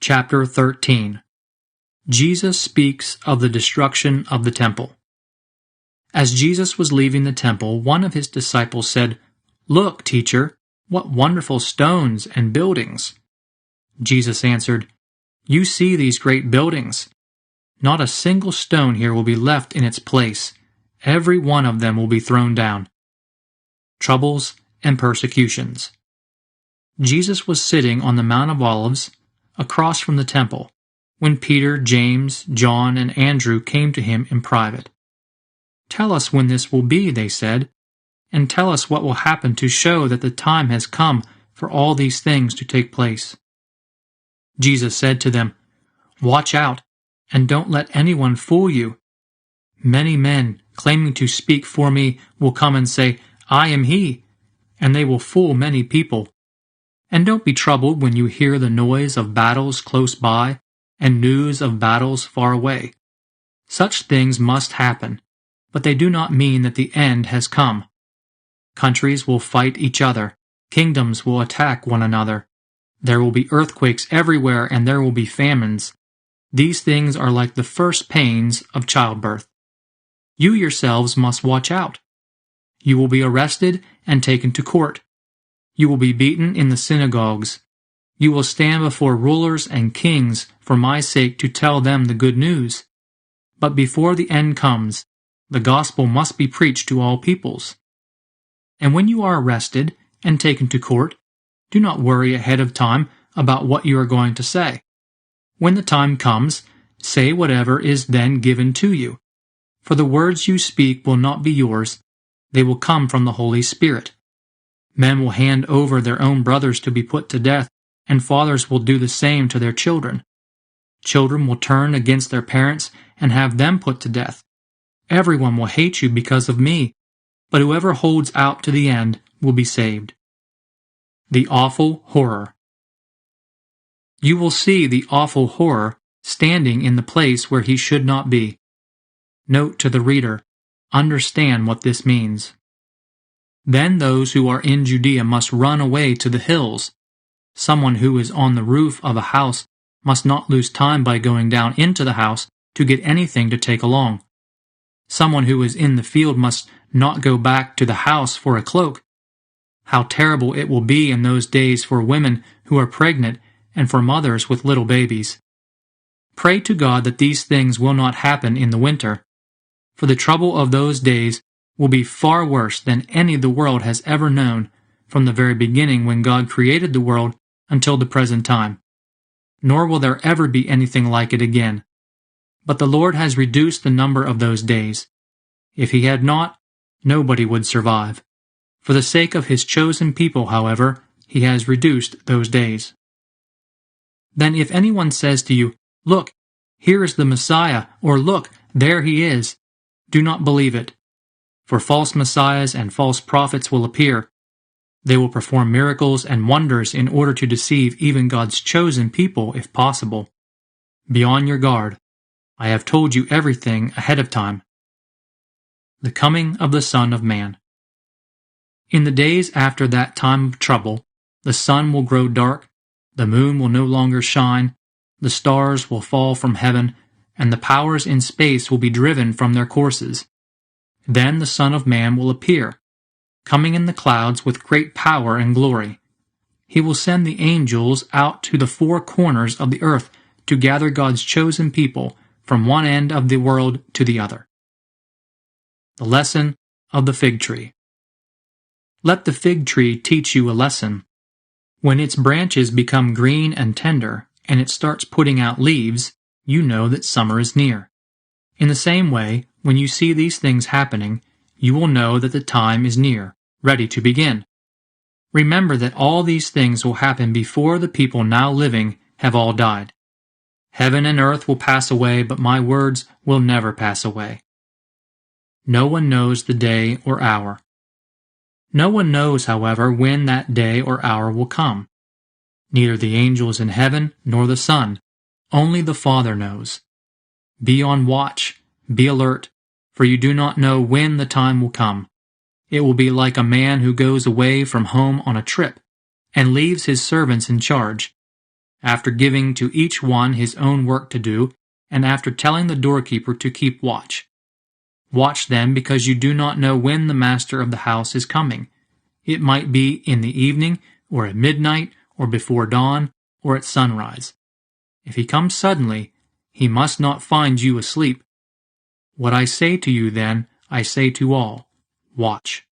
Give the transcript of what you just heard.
Chapter 13. Jesus speaks of the destruction of the temple. As Jesus was leaving the temple, one of his disciples said, "Look, teacher, what wonderful stones and buildings." Jesus answered, "You see these great buildings. Not a single stone here will be left in its place. Every one of them will be thrown down." Troubles and persecutions. Jesus was sitting on the Mount of Olives, across from the temple, when Peter, James, John, and Andrew came to him in private. "Tell us when this will be," they said, "and tell us what will happen to show that the time has come for all these things to take place." Jesus said to them, "Watch out, and don't let anyone fool you. Many men, claiming to speak for me, will come and say, 'I am he,' and they will fool many people. And don't be troubled when you hear the noise of battles close by and news of battles far away. Such things must happen, but they do not mean that the end has come. Countries will fight each other, kingdoms will attack one another. There will be earthquakes everywhere and there will be famines. These things are like the first pains of childbirth. You yourselves must watch out. You will be arrested and taken to court. You will be beaten in the synagogues. You will stand before rulers and kings for my sake to tell them the good news. But before the end comes, the gospel must be preached to all peoples. And when you are arrested and taken to court, do not worry ahead of time about what you are going to say. When the time comes, say whatever is then given to you. For the words you speak will not be yours, they will come from the Holy Spirit. Men will hand over their own brothers to be put to death, and fathers will do the same to their children. Children will turn against their parents and have them put to death. Everyone will hate you because of me, but whoever holds out to the end will be saved." The awful horror. You will see the awful horror standing in the place where he should not be. Note to the reader, understand what this means. Then those who are in Judea must run away to the hills. Someone who is on the roof of a house must not lose time by going down into the house to get anything to take along. Someone who is in the field must not go back to the house for a cloak. How terrible it will be in those days for women who are pregnant and for mothers with little babies. Pray to God that these things will not happen in the winter, for the trouble of those days will be far worse than any the world has ever known from the very beginning when God created the world until the present time. Nor will there ever be anything like it again. But the Lord has reduced the number of those days. If he had not, nobody would survive. For the sake of his chosen people, however, he has reduced those days. Then if anyone says to you, "Look, here is the Messiah," or "Look, there he is," do not believe it. For false messiahs and false prophets will appear. They will perform miracles and wonders in order to deceive even God's chosen people if possible. Be on your guard. I have told you everything ahead of time. The coming of the Son of Man. In the days after that time of trouble, the sun will grow dark, the moon will no longer shine, the stars will fall from heaven, and the powers in space will be driven from their courses. Then the Son of Man will appear, coming in the clouds with great power and glory. He will send the angels out to the four corners of the earth to gather God's chosen people from one end of the world to the other. The lesson of the fig tree. Let the fig tree teach you a lesson. When its branches become green and tender, and it starts putting out leaves, you know that summer is near. In the same way, when you see these things happening, you will know that the time is near, ready to begin. Remember that all these things will happen before the people now living have all died. Heaven and earth will pass away, but my words will never pass away. No one knows the day or hour. No one knows, however, when that day or hour will come. Neither the angels in heaven nor the Son. Only the Father knows. Be on watch, be alert, for you do not know when the time will come. It will be like a man who goes away from home on a trip and leaves his servants in charge. after giving to each one his own work to do, and after telling the doorkeeper to keep watch. Watch then, because you do not know when the master of the house is coming. It might be in the evening, or at midnight, or before dawn, or at sunrise. If he comes suddenly, he must not find you asleep. What I say to you then, I say to all, watch.